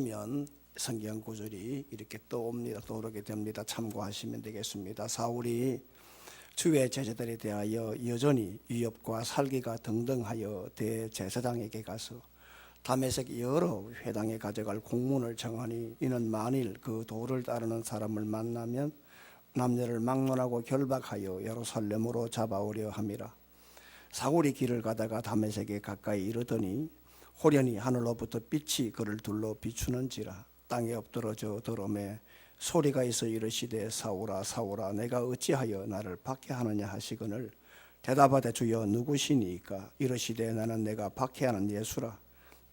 면 성경 구절이 이렇게 떠오르게 됩니다. 참고하시면 되겠습니다. 사울이 주의 제자들에 대하여 여전히 위협과 살기가 등등하여 대제사장에게 가서 다메섹 여러 회당에 가져갈 공문을 정하니 이는 만일 그 도를 따르는 사람을 만나면 남녀를 막론하고 결박하여 예루살렘으로 잡아오려 함이라. 사울이 길을 가다가 다메섹에 가까이 이르더니 호련히 하늘로부터 빛이 그를 둘러 비추는지라. 땅에 엎드러져 들음에 소리가 있어 이르시되 사울아 사울아 내가 어찌하여 나를 박해하느냐 하시거늘 대답하되 주여 누구시니까? 이르시되 나는 내가 박해하는 예수라.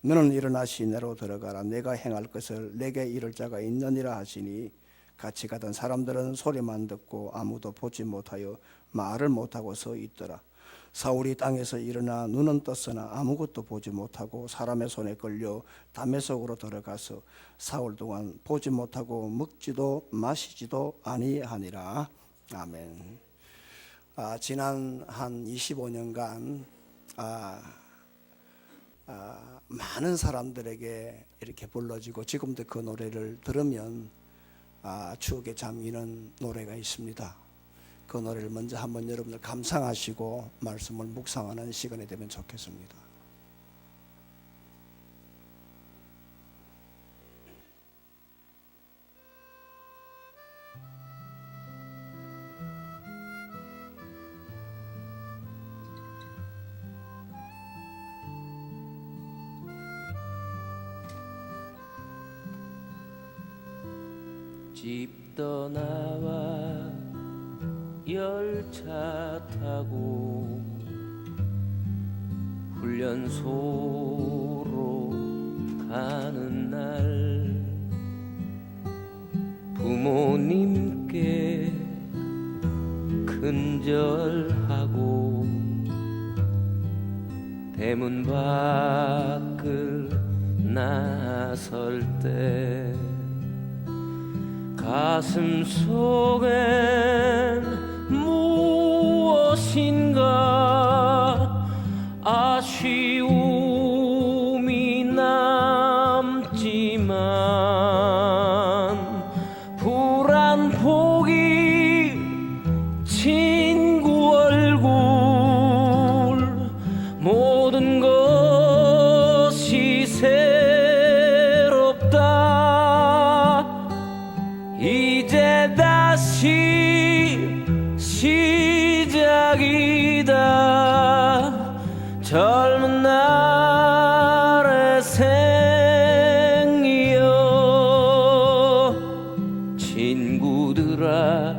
너는 일어나 시내로 들어가라. 내가 행할 것을 내게 이를 자가 있느니라 하시니 같이 가던 사람들은 소리만 듣고 아무도 보지 못하여 말을 못하고 서 있더라. 사울이 땅에서 일어나 눈은 떴으나 아무것도 보지 못하고 사람의 손에 끌려 다메섹으로 들어가서 사흘 동안 보지 못하고 먹지도 마시지도 아니하니라. 아멘. 지난 한 25년간 많은 사람들에게 이렇게 불러지고 지금도 그 노래를 들으면 추억에 잠기는 노래가 있습니다. 그 노래를 먼저 한번 여러분들 감상하시고 말씀을 묵상하는 시간이 되면 좋겠습니다. 집 떠나와 열차 타고 훈련소로 가는 날 부모님께 큰절하고 대문 밖을 나설 때 가슴 속엔 무엇인가 아쉬움이 남지만 불안포기 친구 얼굴 모든 것이 새롭다. 이제 다시 시작이다. 젊은 날의 생이여. 친구들아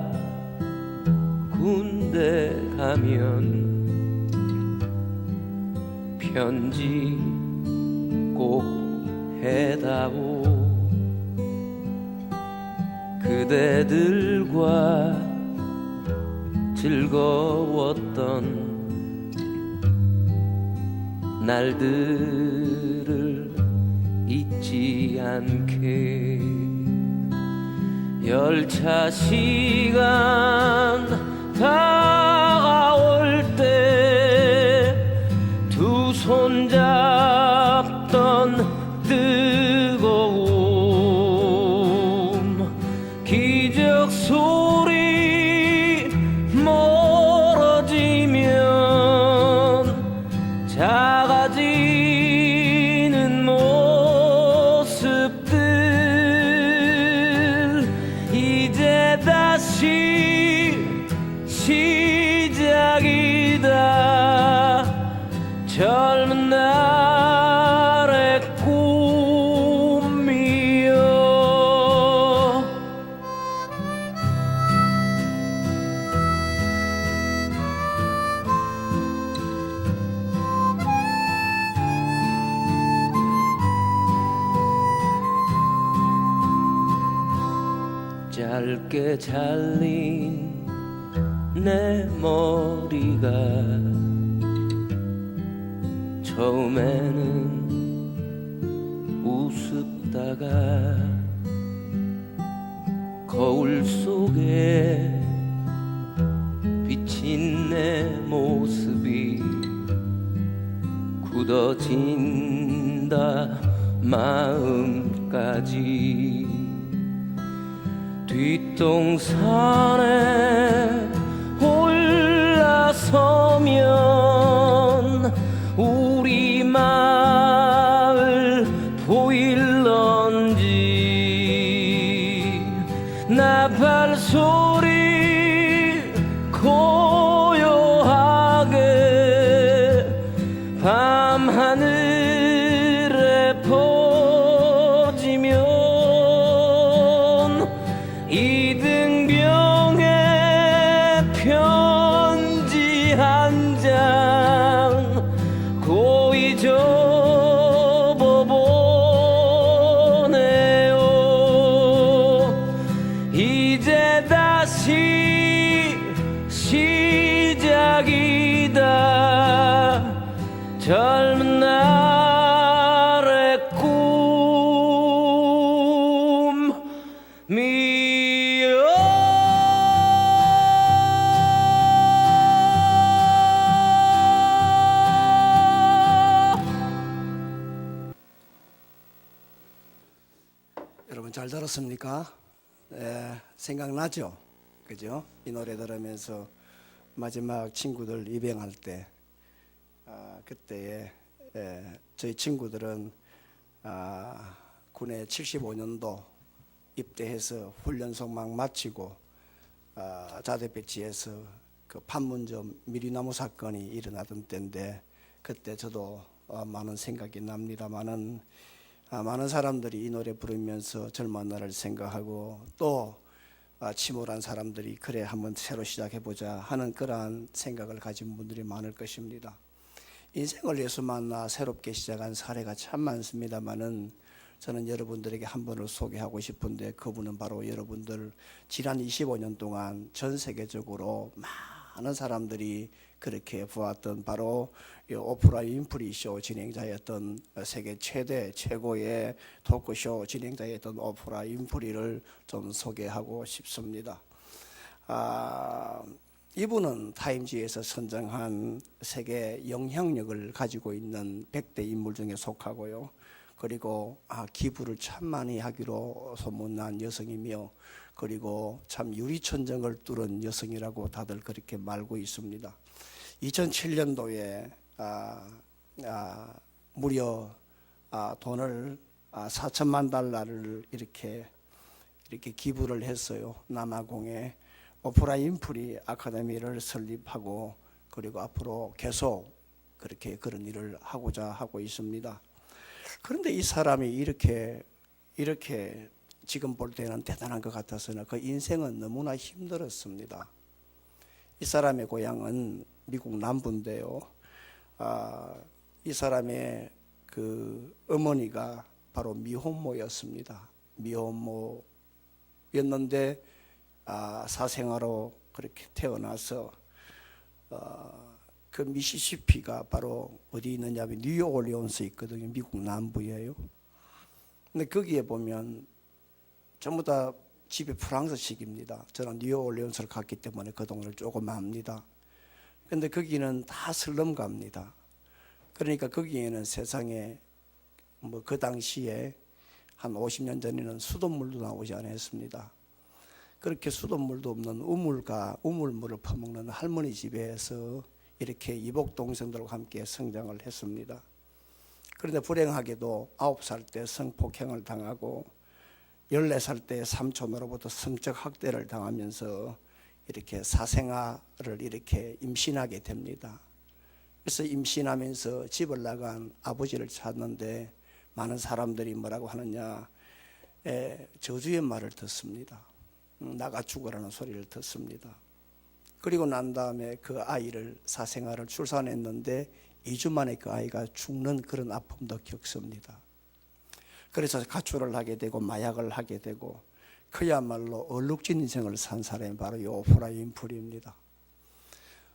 군대 가면 편지 꼭 해다오. 그대들과 즐거웠던 날들을 잊지 않게. 열차 시간 다가올 때 두 손 잡던 뜨거움 기적 소리 멀어지면 작아지는 모습들. 이제 다시 시작이다. 젊은 날의 꿈이여. 짧게 잘린 내 머리가 처음에는 우습다가 거울 속에 비친 내 모습이 굳어진다 마음 때까지 뒷동산에 올라서면 우리 마을 보일런지 나팔 소리 고요하게 밤하늘에 퍼지면 이등병의 편지 한 장 고이 접어보네요. 이제 다시 시작이다. 젊은 날의 꿈이여. 여러분 잘 들었습니까? 생각나죠? 그죠? 이 노래 들으면서 마지막 친구들 입영할 때 그때에 저희 친구들은 군에 75년도 입대해서 훈련소 막 마치고 자대배치에서 그 판문점 미리나무 사건이 일어나던 때인데 그때 저도 많은 생각이 납니다만은 많은 사람들이 이 노래 부르면서 젊은 날을 생각하고 또 침울한 사람들이 그래 한번 새로 시작해보자 하는 그러한 생각을 가진 분들이 많을 것입니다. 인생을 예수 만나 새롭게 시작한 사례가 참 많습니다만은 저는 여러분들에게 한 분을 소개하고 싶은데 그분은 바로 여러분들 지난 25년 동안 전 세계적으로 많은 사람들이 그렇게 보았던 바로 오프라 윈프리 쇼 진행자였던 세계 최고의 토크쇼 진행자였던 오프라 윈프리를 좀 소개하고 싶습니다. 이분은 타임지에서 선정한 세계 영향력을 가지고 있는 100대 인물 중에 속하고요. 그리고 기부를 참 많이 하기로 소문난 여성이며 그리고 참 유리천정을 뚫은 여성이라고 다들 그렇게 말고 있습니다. 2007년도에 무려 돈을 4천만 달러를 이렇게 기부를 했어요. 남아공에 오프라 윈프리 아카데미를 설립하고 그리고 앞으로 계속 그렇게 그런 일을 하고자 하고 있습니다. 그런데 이 사람이 이렇게 지금 볼 때는 대단한 것 같아서는 그 인생은 너무나 힘들었습니다. 이 사람의 고향은 미국 남부인데요. 이 사람의 그 어머니가 바로 미혼모였습니다. 미혼모였는데 사생아로 그렇게 태어나서 그 미시시피가 바로 어디 있느냐면 뉴올리온스에 있거든요. 미국 남부예요. 근데 거기에 보면 전부 다 집이 프랑스식입니다. 저는 뉴올리온스를 갔기 때문에 그 동네를 조금 압니다. 근데 거기는 다 슬럼갑니다. 그러니까 거기에는 세상에 뭐 그 당시에 한 50년 전에는 수돗물도 나오지 않았습니다. 그렇게 수돗물도 없는 우물물을 퍼먹는 할머니 집에서 이렇게 이복 동생들과 함께 성장을 했습니다. 그런데 불행하게도 9살 때 성폭행을 당하고 14살 때 삼촌으로부터 성적 학대를 당하면서 이렇게 사생아를 이렇게 임신하게 됩니다. 그래서 임신하면서 집을 나간 아버지를 찾는데 많은 사람들이 뭐라고 하느냐, 저주의 말을 듣습니다. 나가 죽으라는 소리를 듣습니다. 그리고 난 다음에 그 아이를 사생아를 출산했는데 2주 만에 그 아이가 죽는 그런 아픔도 겪습니다. 그래서 가출을 하게 되고 마약을 하게 되고 그야말로 얼룩진 인생을 산 사람이 바로 이 오프라 윈프리입니다.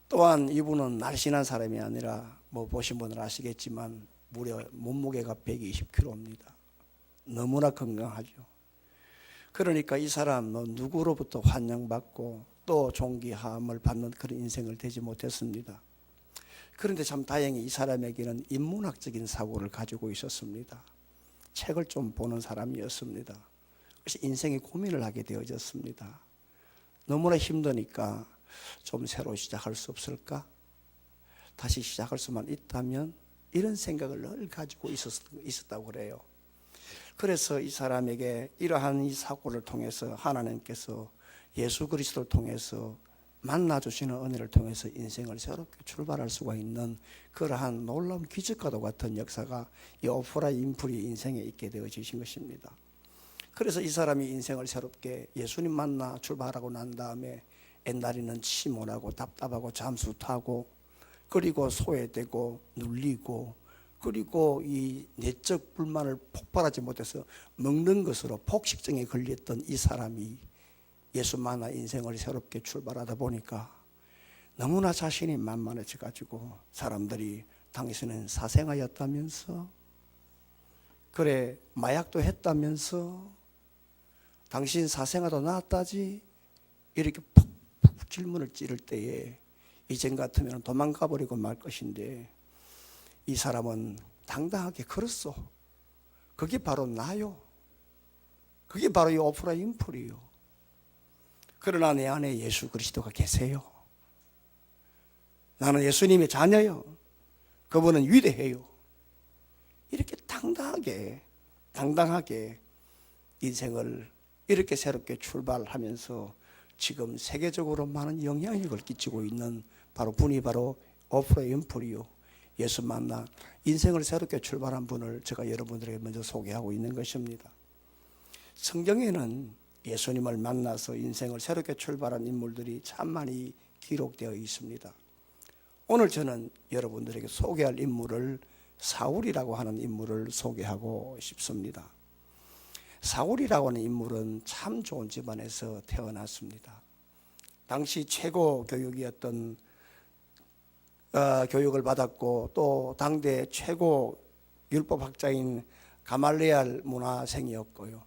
또한 이분은 날씬한 사람이 아니라 뭐 보신 분은 아시겠지만 무려 몸무게가 120kg입니다. 너무나 건강하죠. 그러니까 이 사람은 누구로부터 환영받고 또 존귀함을 받는 그런 인생을 되지 못했습니다. 그런데 참 다행히 이 사람에게는 인문학적인 사고를 가지고 있었습니다. 책을 좀 보는 사람이었습니다. 그래서 인생의 고민을 하게 되어졌습니다. 너무나 힘드니까 좀 새로 시작할 수 없을까? 다시 시작할 수만 있다면, 이런 생각을 늘 가지고 있었다고 그래요. 그래서 이 사람에게 이러한 이 사고를 통해서 하나님께서 예수 그리스도를 통해서 만나주시는 은혜를 통해서 인생을 새롭게 출발할 수가 있는 그러한 놀라운 기적과도 같은 역사가 이 오프라 윈프리 인생에 있게 되어지신 것입니다. 그래서 이 사람이 인생을 새롭게 예수님 만나 출발하고 난 다음에 옛날에는 침울하고 답답하고 잠수 타고 그리고 소외되고 눌리고 그리고 이 내적 불만을 폭발하지 못해서 먹는 것으로 폭식증에 걸렸던 이 사람이 예수 만나 인생을 새롭게 출발하다 보니까 너무나 자신이 만만해져 가지고 사람들이 당신은 사생아였다면서, 그래 마약도 했다면서, 당신 사생아도 낳았다지, 이렇게 푹푹 질문을 찌를 때에 이젠 같으면 도망가 버리고 말 것인데 이 사람은 당당하게 걸었어. 그게 바로 나요. 그게 바로 이 오프라 윈프리요. 그러나 내 안에 예수 그리스도가 계세요. 나는 예수님의 자녀요. 그분은 위대해요. 이렇게 당당하게 인생을 이렇게 새롭게 출발하면서 지금 세계적으로 많은 영향력을 끼치고 있는 분이 바로 오프라 윈프리요. 예수 만나 인생을 새롭게 출발한 분을 제가 여러분들에게 먼저 소개하고 있는 것입니다. 성경에는 예수님을 만나서 인생을 새롭게 출발한 인물들이 참 많이 기록되어 있습니다. 오늘 저는 여러분들에게 소개할 인물을 사울이라고 하는 인물을 소개하고 싶습니다. 사울이라고 하는 인물은 참 좋은 집안에서 태어났습니다. 당시 최고 교육이었던 교육을 받았고 또 당대 최고 율법학자인 가말리엘 문화생이었고요.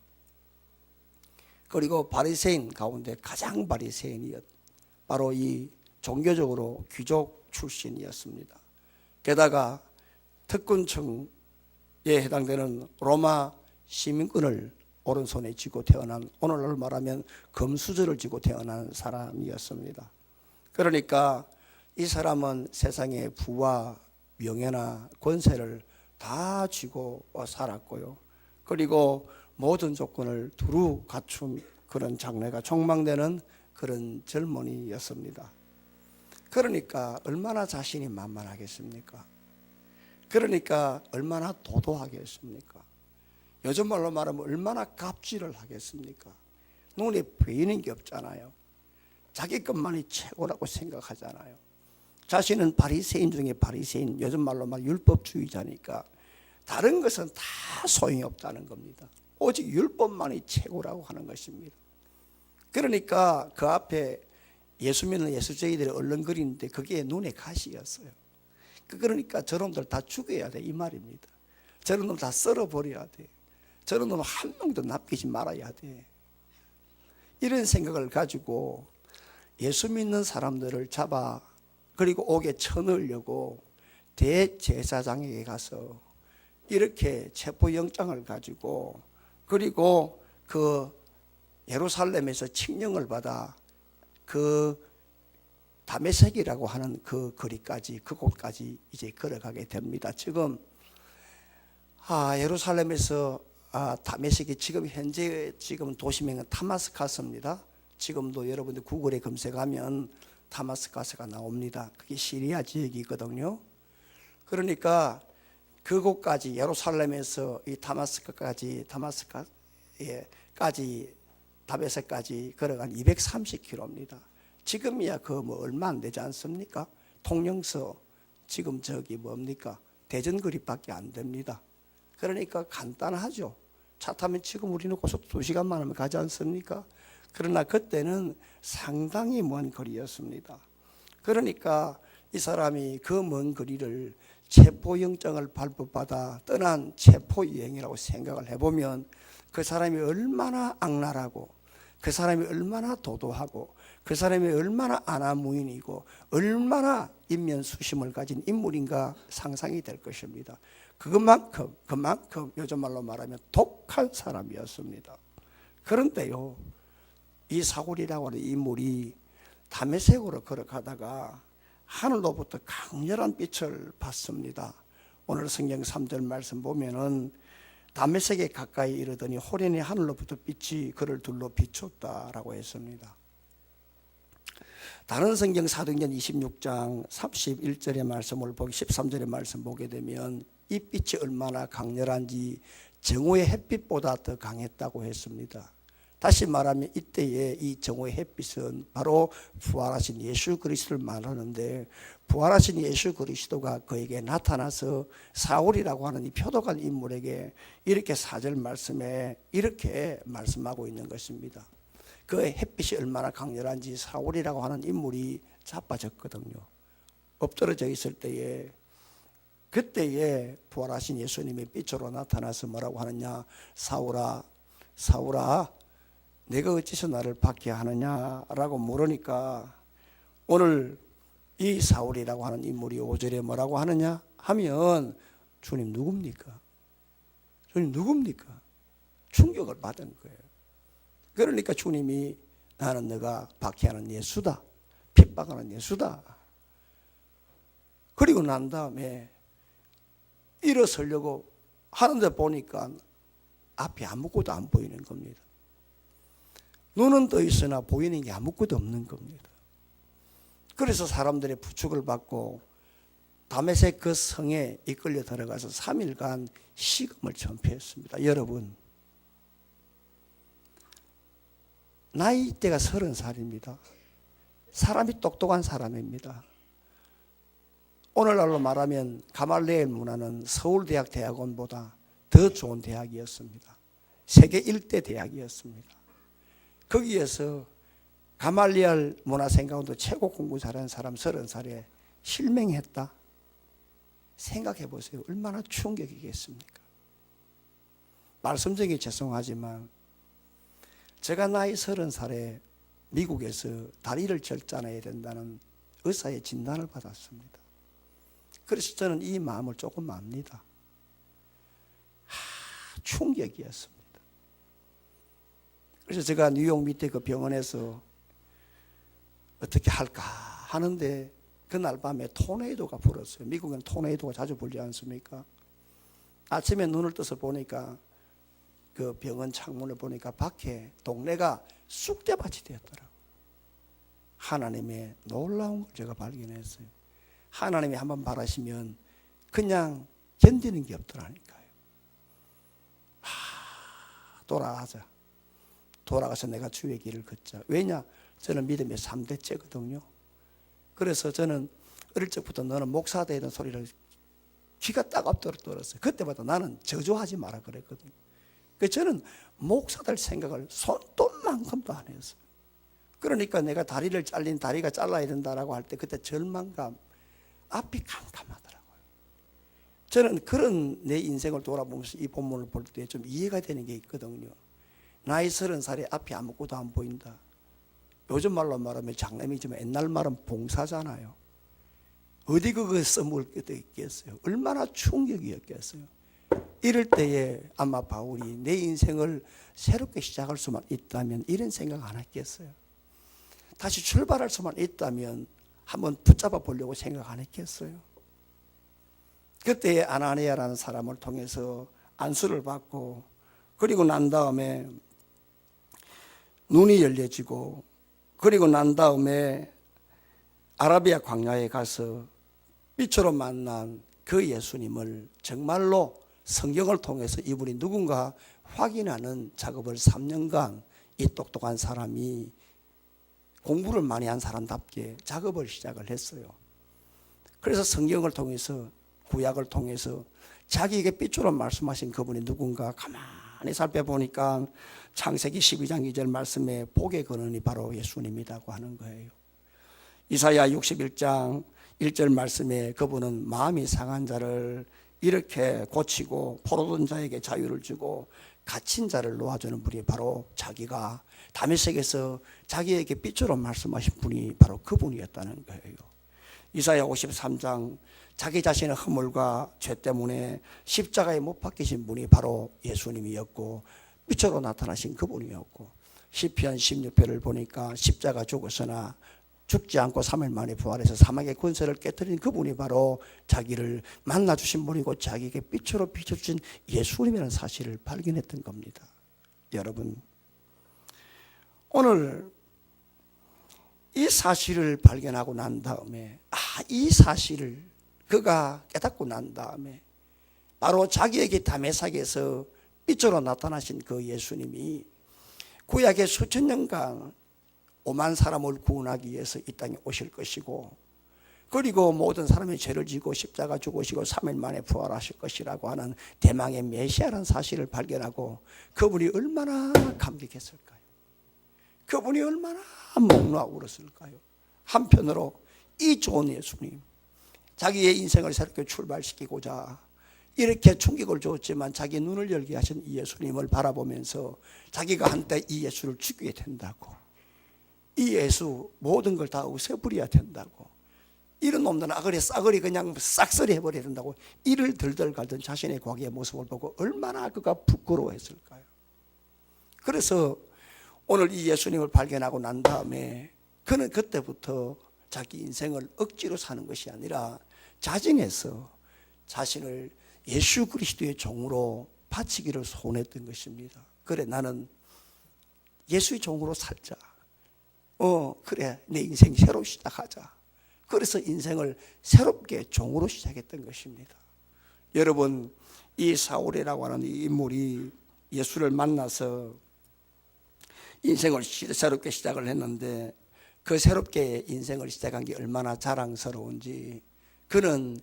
그리고 바리새인 가운데 가장 바리새인이었 바로 이 종교적으로 귀족 출신이었습니다. 게다가 특권층에 해당되는 로마 시민권을 오른손에 쥐고 태어난, 오늘날 말하면 금수저를 쥐고 태어난 사람이었습니다. 그러니까 이 사람은 세상의 부와 명예나 권세를 다 쥐고 살았고요. 그리고 모든 조건을 두루 갖춘 그런 장래가 촉망되는 그런 젊은이였습니다. 그러니까 얼마나 자신이 만만하겠습니까? 그러니까 얼마나 도도하겠습니까? 요즘 말로 말하면 얼마나 갑질을 하겠습니까? 눈에 보이는 게 없잖아요. 자기 것만이 최고라고 생각하잖아요. 자신은 바리새인 중에 바리새인, 요즘 말로 말 율법주의자니까 다른 것은 다 소용이 없다는 겁니다. 오직 율법만이 최고라고 하는 것입니다. 그러니까 그 앞에 예수 믿는 예수쟁이들이 얼렁거리는데 그게 눈에 가시였어요. 그러니까 저놈들 다 죽여야 돼 이 말입니다. 저놈들 다 썰어버려야 돼. 저런 놈 한 명도 남기지 말아야 돼. 이런 생각을 가지고 예수 믿는 사람들을 잡아 그리고 옥에 쳐넣으려고 대제사장에게 가서 이렇게 체포영장을 가지고 그리고 그 예루살렘에서 칙령을 받아 그 다메섹이라고 하는 그 거리까지, 그곳까지 이제 걸어가게 됩니다. 지금 예루살렘에서 다메섹이 지금 현재 지금 도시명은 다마스카스입니다. 지금도 여러분들 구글에 검색하면 다마스카스가 나옵니다. 그게 시리아 지역이거든요. 그러니까 그곳까지 예루살렘에서 이 다메섹까지 걸어간 230km입니다. 지금이야 그 뭐 얼마 안 되지 않습니까? 통영서 지금 저기 뭡니까? 대전거리밖에 안 됩니다. 그러니까 간단하죠. 차 타면 지금 우리는 고속 2시간만 하면 가지 않습니까? 그러나 그때는 상당히 먼 거리였습니다. 그러니까 이 사람이 그 먼 거리를 체포영장을 발부받아 떠난 체포여행이라고 생각을 해보면 그 사람이 얼마나 악랄하고 그 사람이 얼마나 도도하고 그 사람이 얼마나 아나무인이고 얼마나 인면수심을 가진 인물인가 상상이 될 것입니다. 그만큼 요즘 말로 말하면 독한 사람이었습니다. 그런데요, 이 사울이라고 하는 인물이 다메섹으로 걸어가다가 하늘로부터 강렬한 빛을 받습니다. 오늘 성경 3절 말씀 보면은 다메섹에 가까이 이르더니 호련히 하늘로부터 빛이 그를 둘러 비췄다라고 했습니다. 다른 성경 사도행전 26장 31절의 말씀을 보기 13절의 말씀 보게 되면 이 빛이 얼마나 강렬한지 정오의 햇빛보다 더 강했다고 했습니다. 다시 말하면 이때의 이 정오의 햇빛은 바로 부활하신 예수 그리스도를 말하는데, 부활하신 예수 그리스도가 그에게 나타나서 사울이라고 하는 이 표독한 인물에게 이렇게 4절 말씀에 이렇게 말씀하고 있는 것입니다. 그 햇빛이 얼마나 강렬한지 사울이라고 하는 인물이 자빠졌거든요. 엎드러져 있을 때에, 그때에 부활하신 예수님의 빛으로 나타나서 뭐라고 하느냐, 사울아 사울아 내가 어찌서 나를 박해 하느냐라고 물으니까, 오늘 이 사울이라고 하는 인물이 5절에 뭐라고 하느냐 하면, 주님 누굽니까? 주님 누굽니까? 충격을 받은 거예요. 그러니까 주님이 나는 너가 박해하는 예수다, 핍박하는 예수다. 그리고 난 다음에 일어서려고 하는데 보니까 앞이 아무것도 안 보이는 겁니다. 눈은 떠 있으나 보이는 게 아무것도 없는 겁니다. 그래서 사람들의 부축을 받고 다메섹 그 성에 이끌려 들어가서 3일간 식음을 전폐했습니다. 여러분, 나이대가 30살입니다. 사람이 똑똑한 사람입니다. 오늘날로 말하면 가말리엘 문화는 서울대학 대학원보다 더 좋은 대학이었습니다. 세계 1대 대학이었습니다. 거기에서 가말리엘 문화생 가운데 최고 공부 잘하는 사람 30살에 실명했다. 생각해 보세요. 얼마나 충격이겠습니까? 말씀드리기 죄송하지만 제가 나이 30살에 미국에서 다리를 절단해야 된다는 의사의 진단을 받았습니다. 그래서 저는 이 마음을 조금 압니다. 충격이었습니다. 그래서 제가 뉴욕 밑에 그 병원에서 어떻게 할까 하는데, 그날 밤에 토네이도가 불었어요. 미국은 토네이도가 자주 불지 않습니까? 아침에 눈을 떠서 보니까 그 병원 창문을 보니까 밖에 동네가 쑥대밭이 되었더라고요. 하나님의 놀라운 걸 제가 발견했어요. 하나님이 한번 바라시면 그냥 견디는 게 없더라니까요. 돌아가자. 돌아가서 내가 주의 길을 걷자. 왜냐? 저는 믿음의 3대째거든요. 그래서 저는 어릴 적부터 너는 목사다 이런 소리를 귀가 따갑도록 들었어요. 그때마다 나는 저주하지 마라 그랬거든요. 그래서 저는 목사될 생각을 손톱만큼도 안 했어요. 그러니까 내가 다리가 잘라야 된다라고 할 때 그때 절망감, 앞이 캄캄하더라고요. 저는 그런 내 인생을 돌아보면서 이 본문을 볼 때 좀 이해가 되는 게 있거든요. 나이 30살에 앞이 아무것도 안 보인다. 요즘 말로 말하면 장남이지만 옛날 말은 봉사잖아요. 어디 그거 써먹을 게 있겠어요. 얼마나 충격이었겠어요. 이럴 때에 아마 바울이 내 인생을 새롭게 시작할 수만 있다면 이런 생각 안 했겠어요. 다시 출발할 수만 있다면 한번 붙잡아 보려고 생각 안 했겠어요. 그때 아나니아라는 사람을 통해서 안수를 받고, 그리고 난 다음에 눈이 열려지고, 그리고 난 다음에 아라비아 광야에 가서 빛으로 만난 그 예수님을 정말로 성경을 통해서 이분이 누군가 확인하는 작업을 3년간 이 똑똑한 사람이 공부를 많이 한 사람답게 작업을 시작을 했어요. 그래서 성경을 통해서, 구약을 통해서 자기에게 빛으로 말씀하신 그분이 누군가 가만히 살펴보니까 창세기 12장 2절 말씀에 복의 근원이 바로 예수님이라고 하는 거예요. 이사야 61장 1절 말씀에 그분은 마음이 상한 자를 이렇게 고치고 포로된 자에게 자유를 주고 갇힌 자를 놓아주는 분이 바로 자기가 다메섹에서 자기에게 빛으로 말씀하신 분이 바로 그분이었다는 거예요. 이사야 53장 자기 자신의 허물과 죄 때문에 십자가에 못 박히신 분이 바로 예수님이었고 빛으로 나타나신 그분이었고, 시편 16편을 보니까 십자가 죽었으나 죽지 않고 3일 만에 부활해서 사망의 권세를 깨뜨린 그분이 바로 자기를 만나주신 분이고 자기에게 빛으로 비춰주신 예수님이라는 사실을 발견했던 겁니다. 여러분, 오늘 이 사실을 발견하고 난 다음에, 이 사실을 그가 깨닫고 난 다음에 바로 자기에게 다메섹에서 빛으로 나타나신 그 예수님이 구약의 수천 년간 오만 사람을 구원하기 위해서 이 땅에 오실 것이고, 그리고 모든 사람의 죄를 지고 십자가 죽으시고 3일 만에 부활하실 것이라고 하는 대망의 메시아라는 사실을 발견하고 그분이 얼마나 감격했을까요? 그분이 얼마나 목놓아 울었을까요? 한편으로 이 좋은 예수님, 자기의 인생을 새롭게 출발시키고자 이렇게 충격을 줬지만 자기 눈을 열게 하신 이 예수님을 바라보면서 자기가 한때 이 예수를 죽이게 된다고, 이 예수 모든 걸 다 없애버려야 된다고, 이런 놈들은 아그리 싸그리 그냥 싹쓸이 해버려야 된다고 이를 들들 갈던 자신의 과거의 모습을 보고 얼마나 그가 부끄러워했을까요? 그래서 오늘 이 예수님을 발견하고 난 다음에 그는 그때부터 자기 인생을 억지로 사는 것이 아니라 자진해서 자신을 예수 그리스도의 종으로 바치기를 소원했던 것입니다. 그래, 나는 예수의 종으로 살자. 그래, 내 인생 새로 시작하자. 그래서 인생을 새롭게 종으로 시작했던 것입니다. 여러분, 이 사울이라고 하는 이 인물이 예수를 만나서 인생을 새롭게 시작을 했는데, 그 새롭게 인생을 시작한 게 얼마나 자랑스러운지, 그는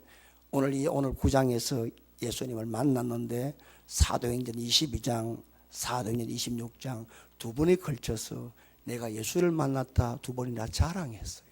오늘 9장에서 예수님을 만났는데 사도행전 22장, 사도행전 26장 두 번에 걸쳐서 내가 예수를 만났다 두 번이나 자랑했어요.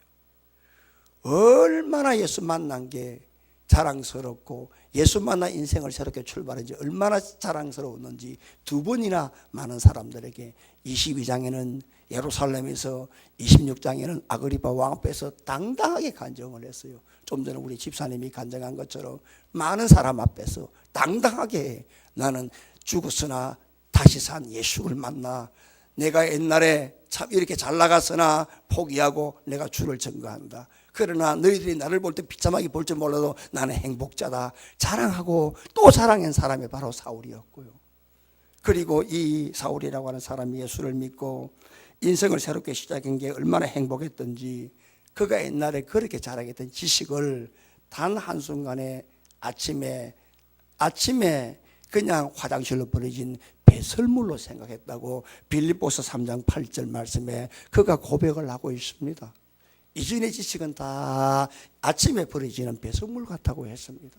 얼마나 예수 만난 게 자랑스럽고 예수 만나 인생을 새롭게 출발했는지 얼마나 자랑스러웠는지 두 번이나 많은 사람들에게, 22장에는 예루살렘에서, 26장에는 아그리파 왕 앞에서 당당하게 간증을 했어요. 좀 전에 우리 집사님이 간증한 것처럼 많은 사람 앞에서 당당하게 나는 죽었으나 다시 산 예수를 만나, 내가 옛날에 참 이렇게 잘 나갔으나 포기하고 내가 주를 증거한다. 그러나 너희들이 나를 볼 때 비참하게 볼 줄 몰라도 나는 행복자다. 자랑하고 또 자랑한 사람이 바로 사울이었고요. 그리고 이 사울이라고 하는 사람이 예수를 믿고 인생을 새롭게 시작한 게 얼마나 행복했던지, 그가 옛날에 그렇게 자랑했던 지식을 단 한순간에 아침에 그냥 화장실로 버려진 배설물로 생각했다고 빌립보서 3장 8절 말씀에 그가 고백을 하고 있습니다. 이전의 지식은 다 아침에 버려지는 배설물 같다고 했습니다.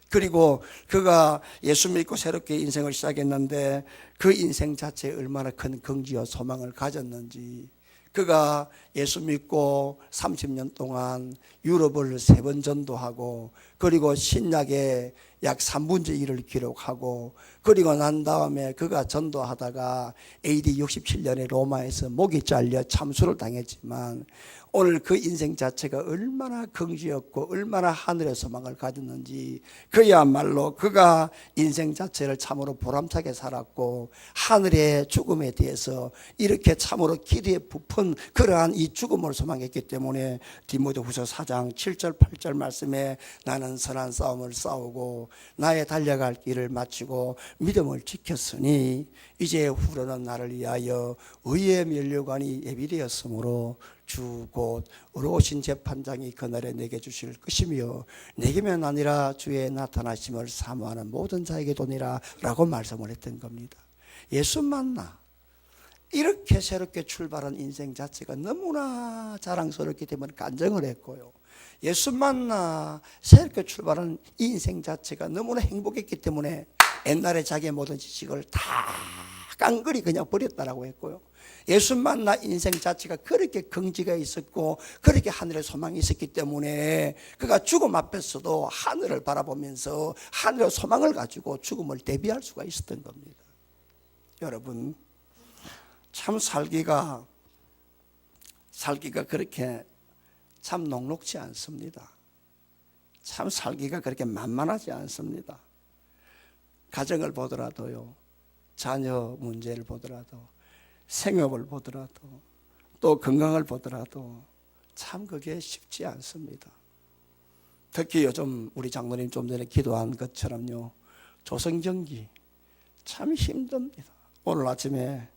그리고 그가 예수 믿고 새롭게 인생을 시작했는데 그 인생 자체에 얼마나 큰 긍지와 소망을 가졌는지, 그가 예수 믿고 30년 동안 유럽을 3번 전도하고, 그리고 신약의 약 3분의 1을 기록하고, 그리고 난 다음에 그가 전도하다가 AD 67년에 로마에서 목이 잘려 참수를 당했지만 오늘 그 인생 자체가 얼마나 긍지였고 얼마나 하늘의 소망을 가졌는지, 그야말로 그가 인생 자체를 참으로 보람차게 살았고 하늘의 죽음에 대해서 이렇게 참으로 기대에 부푼 그러한 이 죽음을 소망했기 때문에 디모데후서 4장 7절 8절 말씀에 나는 선한 싸움을 싸우고 나의 달려갈 길을 마치고 믿음을 지켰으니 이제 후로는 나를 위하여 의의 면류관이 예비되었으므로 주 곧 의로우신 재판장이 그날에 내게 주실 것이며 내게만 아니라 주의 나타나심을 사모하는 모든 자에게 도니라 라고 말씀을 했던 겁니다. 예수 만나 이렇게 새롭게 출발한 인생 자체가 너무나 자랑스럽기 때문에 간증을 했고요. 예수 만나 새롭게 출발한 이 인생 자체가 너무나 행복했기 때문에 옛날에 자기의 모든 지식을 다 깡그리 그냥 버렸다라고 했고요. 예수 만나 인생 자체가 그렇게 긍지가 있었고 그렇게 하늘의 소망이 있었기 때문에 그가 죽음 앞에서도 하늘을 바라보면서 하늘의 소망을 가지고 죽음을 대비할 수가 있었던 겁니다. 여러분, 참 살기가 그렇게 참 녹록지 않습니다. 참 살기가 그렇게 만만하지 않습니다. 가정을 보더라도요, 자녀 문제를 보더라도, 생업을 보더라도, 또 건강을 보더라도 참 그게 쉽지 않습니다. 특히 요즘 우리 장로님 좀 전에 기도한 것처럼요, 조선경기 참 힘듭니다. 오늘 아침에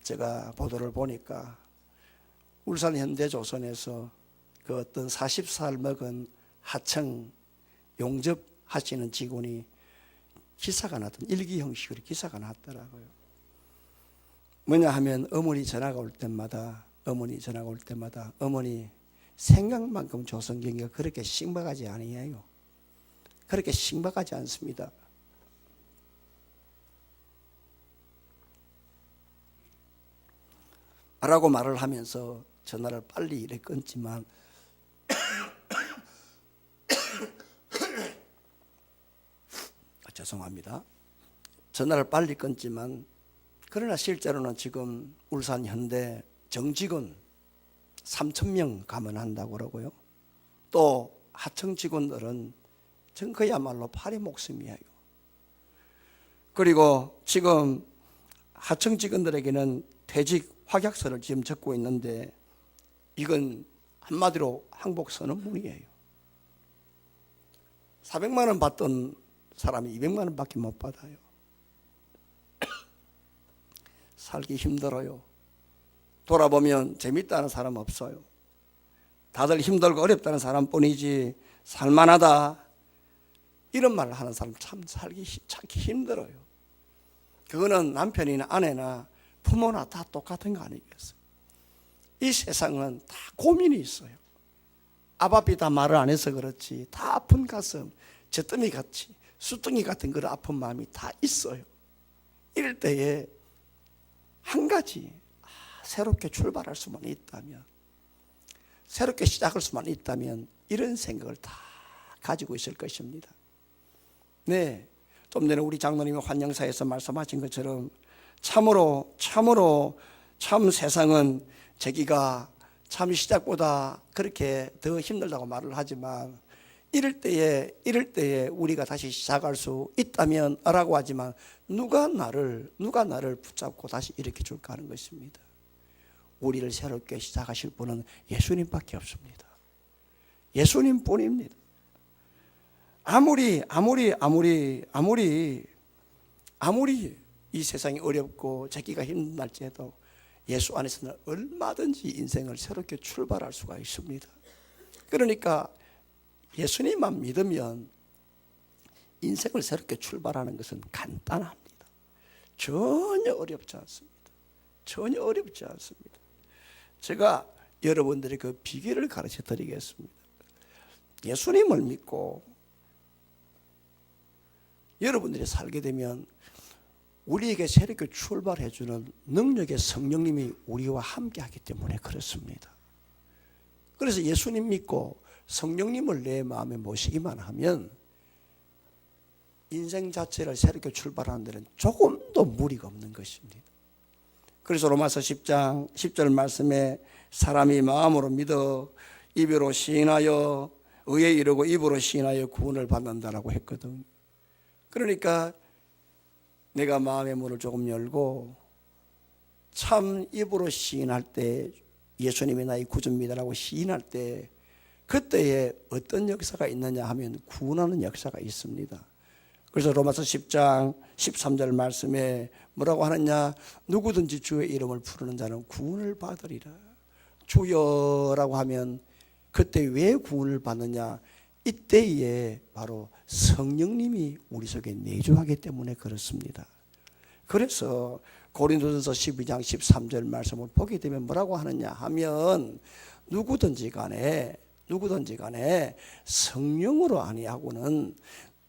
제가 보도를 보니까 울산 현대조선에서 그 어떤 40살 먹은 하청 용접하시는 직원이 기사가 났던, 일기 형식으로 기사가 났더라고요. 뭐냐 하면 어머니 전화가 올 때마다 어머니 생각만큼 조선경기가 그렇게 신박하지 아니에요. 그렇게 신박하지 않습니다. 라고 말을 하면서 전화를 빨리 이렇게 끊지만 죄송합니다. 전화를 빨리 끊지만 그러나 실제로는 지금 울산 현대 정직원 3,000명 감원한다고 그러고요. 또 하청 직원들은 전 그야말로 파리 목숨이에요. 그리고 지금 하청 직원들에게는 퇴직 확약서를 지금 적고 있는데 이건 한마디로 항복 선언문이에요. 400만 원 받던 사람이 200만 원밖에 못 받아요. 살기 힘들어요. 돌아보면 재밌다는 사람 없어요. 다들 힘들고 어렵다는 사람뿐이지 살만하다 이런 말을 하는 사람 참 살기 찾기 힘들어요. 그거는 남편이나 아내나 부모나 다 똑같은 거 아니겠어요? 이 세상은 다 고민이 있어요. 아바비 다 말을 안 해서 그렇지 다 아픈 가슴, 젖더미 같이 수뚱이 같은 그런 아픈 마음이 다 있어요. 이럴 때에 한 가지 새롭게 출발할 수만 있다면, 새롭게 시작할 수만 있다면 이런 생각을 다 가지고 있을 것입니다. 네, 좀 전에 우리 장로님이 환영사에서 말씀하신 것처럼 참으로 참 세상은 제기가 참 시작보다 그렇게 더 힘들다고 말을 하지만 이럴 때에 우리가 다시 시작할 수 있다면 라고 하지만 누가 나를 붙잡고 다시 일으켜 줄까 하는 것입니다. 우리를 새롭게 시작하실 분은 예수님밖에 없습니다. 예수님뿐입니다. 아무리 이 세상이 어렵고 찾기가 힘들지라도 예수 안에서는 얼마든지 인생을 새롭게 출발할 수가 있습니다. 그러니까 예수님만 믿으면 인생을 새롭게 출발하는 것은 간단합니다. 전혀 어렵지 않습니다. 제가 여러분들의 그 비결을 가르쳐 드리겠습니다. 예수님을 믿고 여러분들이 살게 되면 우리에게 새롭게 출발해 주는 능력의 성령님이 우리와 함께 하기 때문에 그렇습니다. 그래서 예수님 믿고 성령님을 내 마음에 모시기만 하면 인생 자체를 새롭게 출발하는 데는 조금도 무리가 없는 것입니다. 그래서 로마서 10장 10절 말씀에 사람이 마음으로 믿어 입으로 시인하여 의에 이르고 입으로 시인하여 구원을 받는다라고 했거든요. 그러니까 내가 마음의 문을 조금 열고 참 입으로 시인할 때 예수님이 나의 구주입니다라고 시인할 때 그때에 어떤 역사가 있느냐 하면 구원하는 역사가 있습니다. 그래서 로마서 10장 13절 말씀에 뭐라고 하느냐, 누구든지 주의 이름을 부르는 자는 구원을 받으리라. 주여라고 하면 그때 왜 구원을 받느냐, 이때에 바로 성령님이 우리 속에 내주하기 때문에 그렇습니다. 그래서 고린도전서 12장 13절 말씀을 보게 되면 뭐라고 하느냐 하면 누구든지 간에 성령으로 아니하고는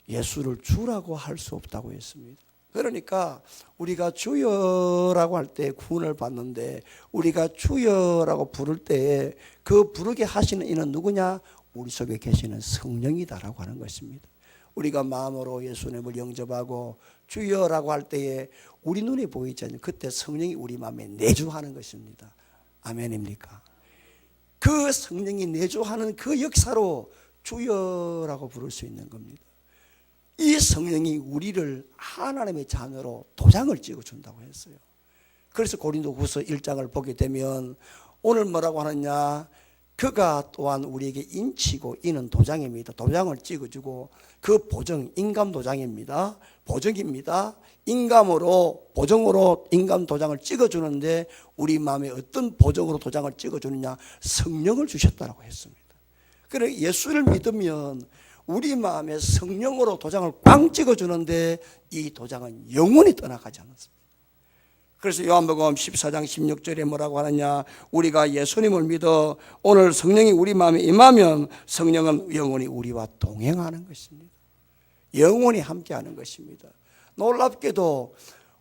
예수를 주라고 할 수 없다고 했습니다. 그러니까 우리가 주여라고 할 때 구원을 받는데 우리가 주여라고 부를 때 그 부르게 하시는 이는 누구냐? 우리 속에 계시는 성령이다라고 하는 것입니다. 우리가 마음으로 예수님을 영접하고 주여라고 할 때에 우리 눈에 보이지 않는 그때 성령이 우리 마음에 내주하는 것입니다. 아멘입니까? 그 성령이 내주하는 그 역사로 주여라고 부를 수 있는 겁니다. 이 성령이 우리를 하나님의 자녀로 도장을 찍어준다고 했어요. 그래서 고린도후서 1장을 보게 되면 오늘 뭐라고 하느냐, 그가 또한 우리에게 인치고 이는 도장입니다. 도장을 찍어주고 그 보정, 인감 도장입니다. 보정입니다. 인감으로, 보정으로 인감 도장을 찍어주는데 우리 마음에 어떤 보정으로 도장을 찍어주느냐, 성령을 주셨다고 했습니다. 그래 예수를 믿으면 우리 마음에 성령으로 도장을 꽝 찍어주는데 이 도장은 영원히 떠나가지 않습니다. 그래서 요한복음 14장 16절에 뭐라고 하느냐, 우리가 예수님을 믿어 오늘 성령이 우리 마음에 임하면 성령은 영원히 우리와 동행하는 것입니다. 영원히 함께하는 것입니다. 놀랍게도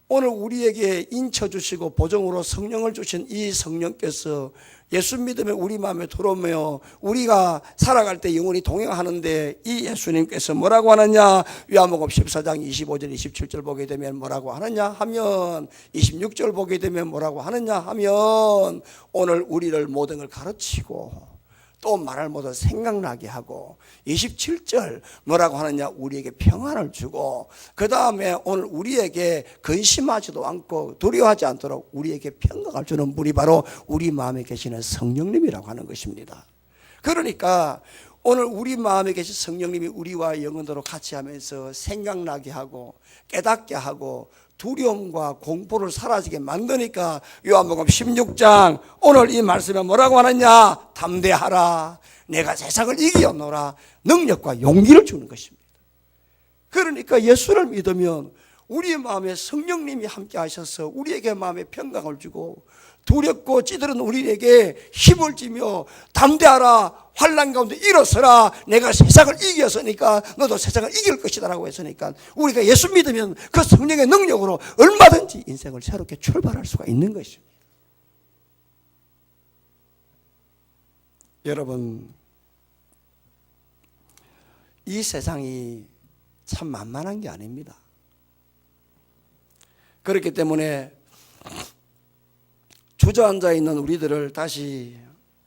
오늘 우리에게 인쳐주시고 보정으로 성령을 주신 이 성령께서 예수 믿으면 우리 마음에 들어오며 우리가 살아갈 때 영원히 동행하는데, 이 예수님께서 뭐라고 하느냐, 요한복음 14장 25절 27절 보게 되면 뭐라고 하느냐 하면, 26절 보게 되면 뭐라고 하느냐 하면, 오늘 우리를 모든 걸 가르치고 또 말할 모든 생각나게 하고, 27절 뭐라고 하느냐, 우리에게 평안을 주고, 그 다음에 오늘 우리에게 근심하지도 않고 두려워하지 않도록 우리에게 평강을 주는 분이 바로 우리 마음에 계시는 성령님이라고 하는 것입니다. 그러니까 오늘 우리 마음에 계신 성령님이 우리와 영원토록 같이 하면서 생각나게 하고 깨닫게 하고 두려움과 공포를 사라지게 만드니까 요한복음 16장 오늘 이 말씀에 뭐라고 하느냐, 담대하라, 내가 세상을 이기었노라, 능력과 용기를 주는 것입니다. 그러니까 예수를 믿으면 우리의 마음에 성령님이 함께 하셔서 우리에게 마음에 평강을 주고, 두렵고 찌들은 우리에게 힘을 주며 담대하라, 환난 가운데 일어서라, 내가 세상을 이겼으니까 너도 세상을 이길 것이다 라고 했으니까 우리가 예수 믿으면 그 성령의 능력으로 얼마든지 인생을 새롭게 출발할 수가 있는 것입니다. 여러분, 이 세상이 참 만만한 게 아닙니다. 그렇기 때문에 주저앉아 있는 우리들을 다시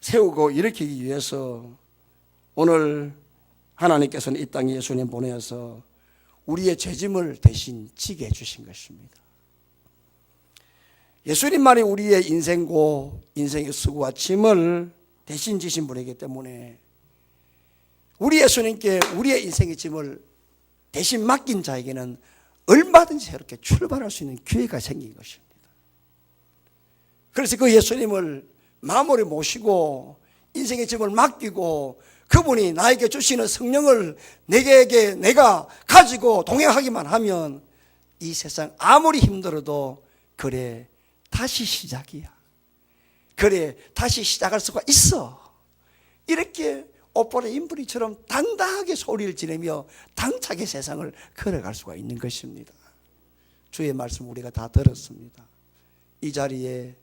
세우고 일으키기 위해서 오늘 하나님께서는 이 땅에 예수님 보내어서 우리의 죄짐을 대신 지게 해주신 것입니다. 예수님만이 우리의 인생고 인생의 수고와 짐을 대신 지신 분이기 때문에 우리 예수님께 우리의 인생의 짐을 대신 맡긴 자에게는 얼마든지 새롭게 출발할 수 있는 기회가 생긴 것입니다. 그래서 그 예수님을 마음으로 모시고 인생의 짐을 맡기고 그분이 나에게 주시는 성령을 내게 내가 가지고 동행하기만 하면 이 세상 아무리 힘들어도 그래 다시 시작이야, 그래 다시 시작할 수가 있어, 이렇게 오빠의 인부리처럼 당당하게 소리를 지르며 당차게 세상을 걸어갈 수가 있는 것입니다. 주의 말씀 우리가 다 들었습니다. 이 자리에